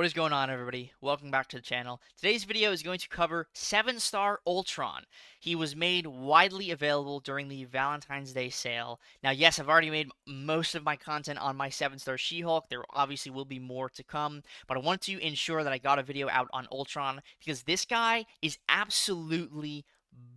What is going on, everybody? Welcome back to the channel. Today's video is going to cover 7-star Ultron. He was made widely available during the Valentine's Day sale. Now, yes, I've already made most of my content on my 7-star She-Hulk. There obviously will be more to come, but I want to ensure that I got a video out on Ultron because this guy is absolutely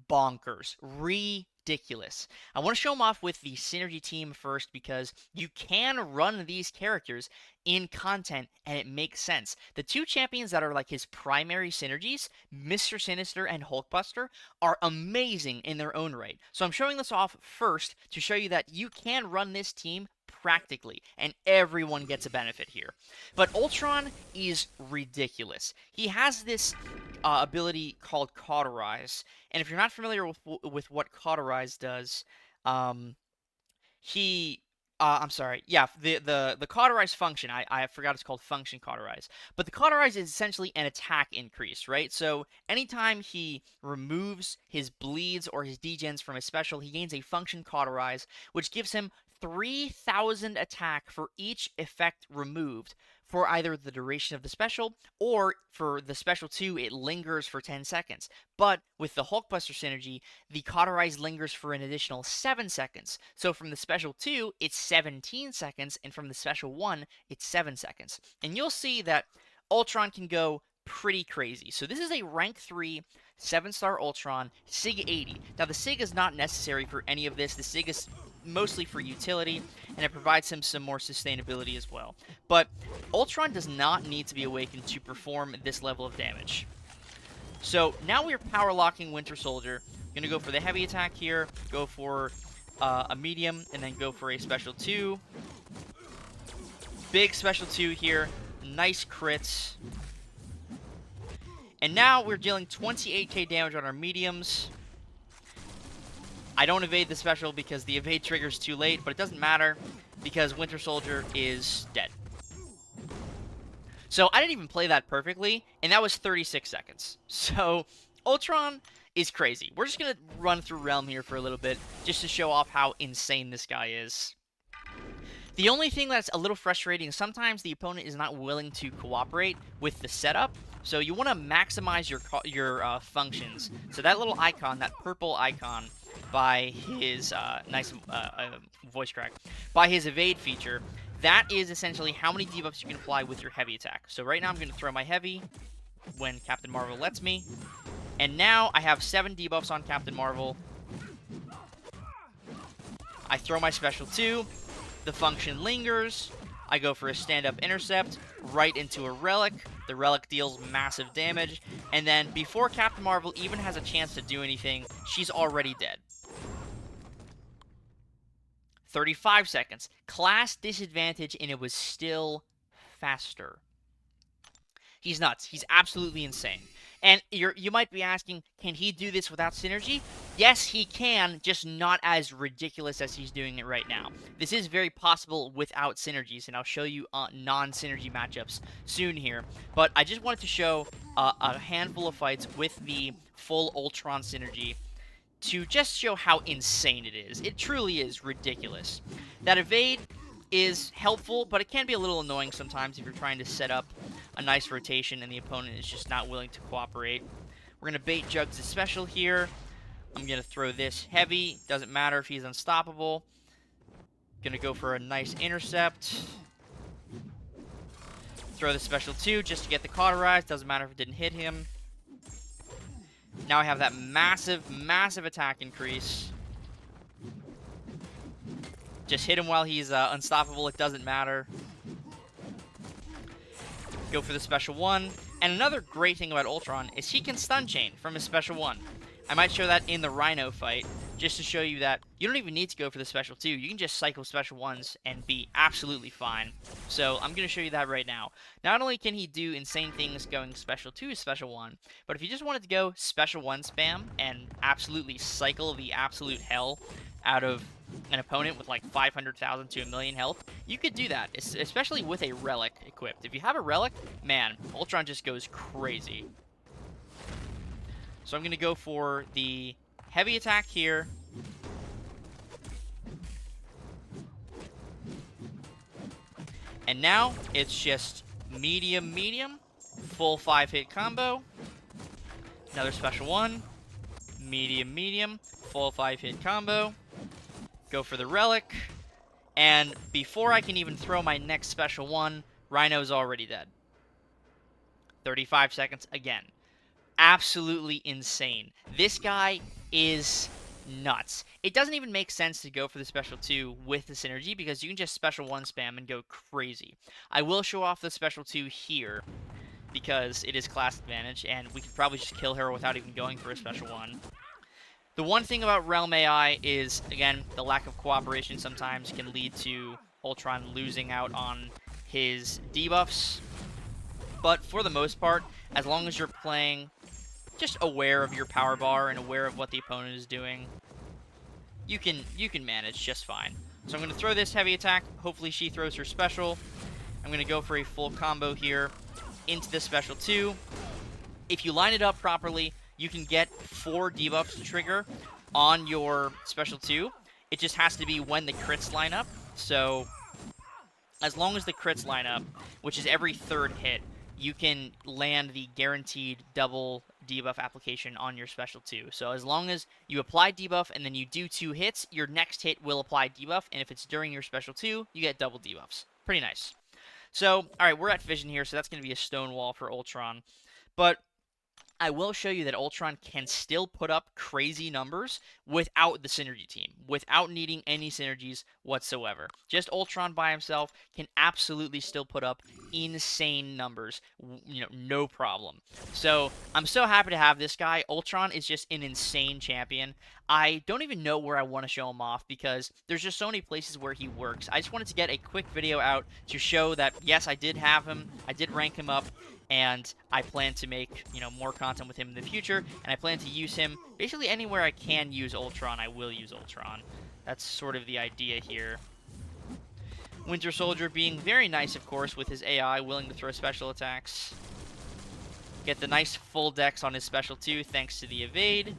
bonkers. Ridiculous. I want to show him off with the Synergy team first because you can run these characters in content and it makes sense. The two champions that are like his primary synergies, Mr. Sinister and Hulkbuster, are amazing in their own right. So I'm showing this off first to show you that you can run this team practically, and everyone gets a benefit here. But Ultron is ridiculous. He has this ability called Cauterize, and if you're not familiar with what Cauterize does, I'm sorry. Yeah, the cauterize function. I forgot it's called function cauterize. But the cauterize is essentially an attack increase, right? So anytime he removes his bleeds or his degens from his special, he gains a function cauterize, which gives him 3,000 attack for each effect removed for either the duration of the special, or for the special 2, it lingers for 10 seconds. But with the Hulkbuster synergy, the Cauterize lingers for an additional 7 seconds. So from the special 2, it's 17 seconds, and from the special 1, it's 7 seconds. And you'll see that Ultron can go pretty crazy. So this is a rank 3 7-star Ultron Sig 80. Now the Sig is not necessary for any of this. The Sig is mostly for utility, and it provides him some more sustainability as well. But Ultron does not need to be awakened to perform this level of damage. So now we're power locking Winter Soldier. Gonna go for the heavy attack here, go for a medium, and then go for a special 2. Big special 2 here, nice crits. And now we're dealing 28k damage on our mediums. I don't evade the special because the evade trigger is too late, but it doesn't matter because Winter Soldier is dead. So I didn't even play that perfectly, and that was 36 seconds. So Ultron is crazy. We're just going to run through Realm here for a little bit just to show off how insane this guy is. The only thing that's a little frustrating is sometimes the opponent is not willing to cooperate with the setup. So you want to maximize your functions. So that little icon, that purple icon, by his nice voice crack, by his evade feature, that is essentially how many debuffs you can apply with your heavy attack. So right now I'm going to throw my heavy when Captain Marvel lets me. And now I have 7 debuffs on Captain Marvel. I throw my special 2. The function lingers. I go for a stand-up intercept right into a relic. The relic deals massive damage. And then before Captain Marvel even has a chance to do anything, she's already dead. 35 seconds. Class disadvantage, and it was still faster. He's nuts. He's absolutely insane. And you might be asking, can he do this without synergy? Yes, he can, just not as ridiculous as he's doing it right now. This is very possible without synergies, and I'll show you non-synergy matchups soon here. But I just wanted to show a handful of fights with the full Ultron synergy to just show how insane it is. It truly is ridiculous. That evade is helpful, but it can be a little annoying sometimes if you're trying to set up a nice rotation and the opponent is just not willing to cooperate. We're going to bait Jugs' special here. I'm going to throw this heavy. Doesn't matter if he's unstoppable. Going to go for a nice intercept. Throw the special 2 just to get the cauterize. Doesn't matter if it didn't hit him. Now I have that massive, massive attack increase. Just hit him while he's unstoppable. It doesn't matter. Go for the special 1. And another great thing about Ultron is he can stun chain from his special 1. I might show that in the Rhino fight, just to show you that you don't even need to go for the special 2. You can just cycle special 1s and be absolutely fine. So I'm going to show you that right now. Not only can he do insane things going special 2 to special 1, but if you just wanted to go special 1 spam and absolutely cycle the absolute hell out of an opponent with like 500,000 to 1,000,000 health, you could do that, especially with a relic equipped. If you have a relic, man, Ultron just goes crazy. So I'm going to go for the heavy attack here. And now it's just medium, medium, full 5-hit combo, another special 1, medium, medium, full 5-hit combo, go for the relic, and before I can even throw my next special 1, Rhino's already dead. 35 seconds again. Absolutely insane. This guy is nuts. It doesn't even make sense to go for the special 2 with the synergy because you can just special 1 spam and go crazy. I will show off the special 2 here because it is class advantage and we could probably just kill her without even going for a special 1. The one thing about Realm AI is, again, the lack of cooperation sometimes can lead to Ultron losing out on his debuffs. But for the most part, as long as you're playing just aware of your power bar and aware of what the opponent is doing, you can manage just fine. So I'm going to throw this heavy attack. Hopefully she throws her special. I'm going to go for a full combo here into the special 2. If you line it up properly, you can get 4 debuffs to trigger on your special 2. It just has to be when the crits line up. So as long as the crits line up, which is every 3rd hit, you can land the guaranteed double debuff application on your special 2. So as long as you apply debuff and then you do 2 hits, your next hit will apply debuff, and if it's during your special 2, you get double debuffs. Pretty nice. So, alright, we're at Vision here, so that's going to be a stone wall for Ultron. But I will show you that Ultron can still put up crazy numbers without the synergy team, without needing any synergies whatsoever. Just Ultron by himself can absolutely still put up insane numbers, no problem. So I'm so happy to have this guy. Ultron is just an insane champion. I don't even know where I want to show him off because there's just so many places where he works. I just wanted to get a quick video out to show that, yes, I did have him, I did rank him up, and I plan to make, more content with him in the future, and I plan to use him basically anywhere I can use Ultron, I will use Ultron. That's sort of the idea here. Winter Soldier being very nice, of course, with his AI, willing to throw special attacks. Get the nice full dex on his special 2, thanks to the evade.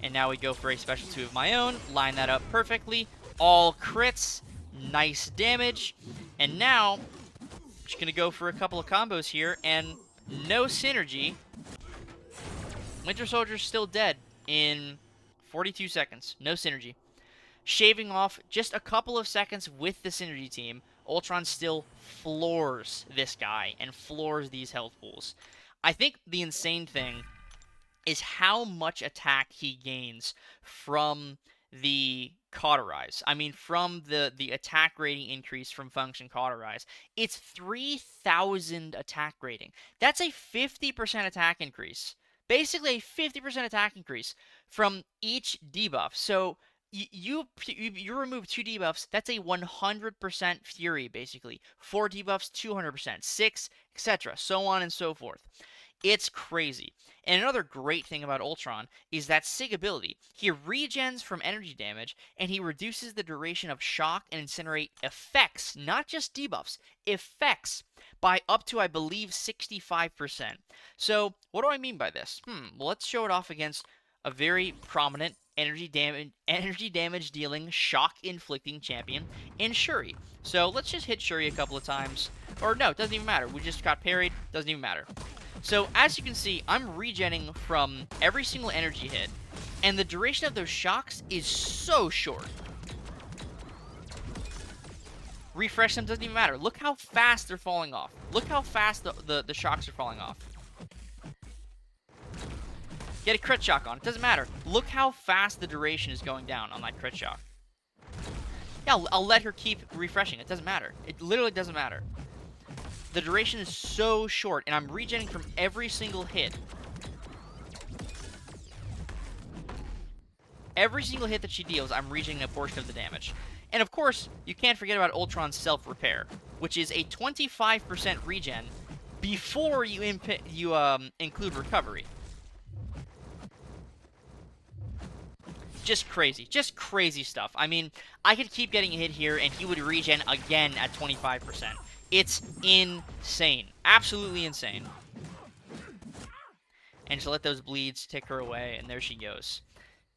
And now we go for a special 2 of my own, line that up perfectly. All crits, nice damage, and now just gonna go for a couple of combos here, and no synergy. Winter Soldier's still dead in 42 seconds, no synergy. Shaving off just a couple of seconds with the synergy team, Ultron still floors this guy and floors these health pools. I think the insane thing is how much attack he gains from the Cauterize. I mean, from the attack rating increase from Function Cauterize. It's 3,000 attack rating. That's a 50% attack increase. Basically, a 50% attack increase from each debuff. So you remove 2 debuffs, that's a 100% Fury, basically. 4 debuffs, 200%. 6, etc. So on and so forth. It's crazy. And another great thing about Ultron is that Sig ability. He regens from energy damage, and he reduces the duration of shock and incinerate effects, not just debuffs, effects, by up to, I believe, 65%. So, what do I mean by this? Well, let's show it off against a very prominent energy damage dealing, shock inflicting champion in Shuri. So, let's just hit Shuri a couple of times. Or no, it doesn't even matter. We just got parried, doesn't even matter. So, as you can see, I'm regenning from every single energy hit, and the duration of those shocks is so short. Refresh them, doesn't even matter. Look how fast they're falling off. Look how fast the shocks are falling off. Get a crit shock on, it doesn't matter. Look how fast the duration is going down on that crit shock. Yeah, I'll let her keep refreshing, it doesn't matter. It literally doesn't matter. The duration is so short, and I'm regenning from every single hit. Every single hit that she deals, I'm regening a portion of the damage. And of course, you can't forget about Ultron's self-repair, which is a 25% regen before you include recovery. Just crazy stuff. I mean, I could keep getting a hit here, and he would regen again at 25%. It's insane. Absolutely insane. And just let those bleeds tick her away, and there she goes.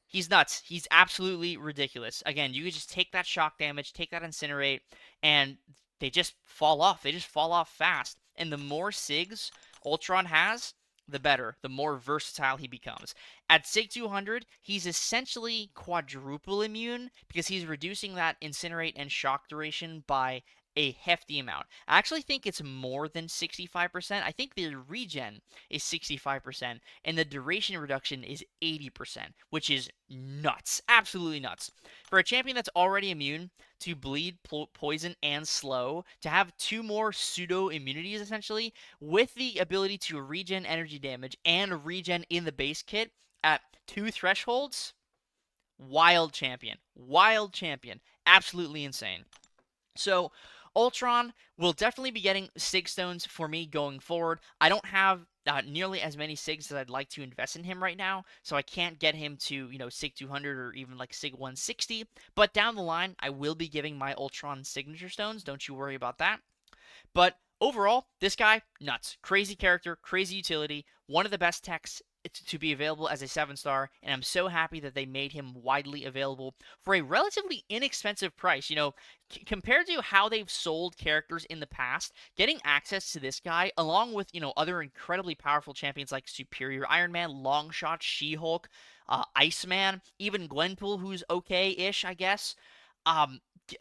He's nuts. He's absolutely ridiculous. Again, you could just take that shock damage, take that incinerate, and they just fall off. They just fall off fast. And the more SIGs Ultron has, the better. The more versatile he becomes. At SIG 200, he's essentially quadruple immune because he's reducing that incinerate and shock duration by a hefty amount. I actually think it's more than 65%. I think the regen is 65%, and the duration reduction is 80%, which is nuts. Absolutely nuts. For a champion that's already immune to bleed, poison, and slow, to have two more pseudo immunities essentially, with the ability to regen energy damage and regen in the base kit at two thresholds, wild champion. Wild champion. Absolutely insane. So Ultron will definitely be getting Sig Stones for me going forward. I don't have nearly as many Sigs as I'd like to invest in him right now, so I can't get him to, Sig 200 or even like Sig 160. But down the line, I will be giving my Ultron Signature Stones. Don't you worry about that. But overall, this guy, nuts. Crazy character, crazy utility, one of the best techs to be available as a 7-star, and I'm so happy that they made him widely available for a relatively inexpensive price. Compared to how they've sold characters in the past, getting access to this guy, along with, other incredibly powerful champions like Superior Iron Man, Longshot, She-Hulk, Iceman, even Gwenpool, who's okay-ish, I guess.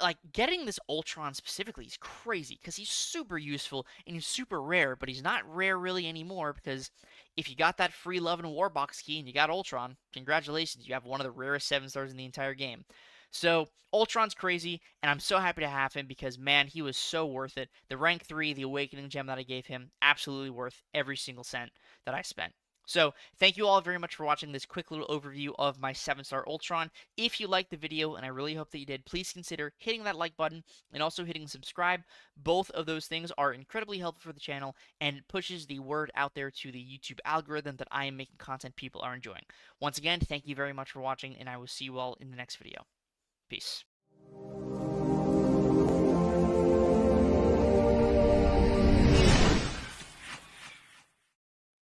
Like getting this Ultron specifically is crazy because he's super useful and he's super rare, but he's not rare really anymore because if you got that free Love and Warbox key and you got Ultron, congratulations, you have one of the rarest 7-stars in the entire game. So Ultron's crazy, and I'm so happy to have him because man, he was so worth it. The rank 3, the Awakening gem that I gave him, absolutely worth every single cent that I spent. So, thank you all very much for watching this quick little overview of my 7-star Ultron. If you liked the video, and I really hope that you did, please consider hitting that like button and also hitting subscribe. Both of those things are incredibly helpful for the channel and pushes the word out there to the YouTube algorithm that I am making content people are enjoying. Once again, thank you very much for watching, and I will see you all in the next video. Peace.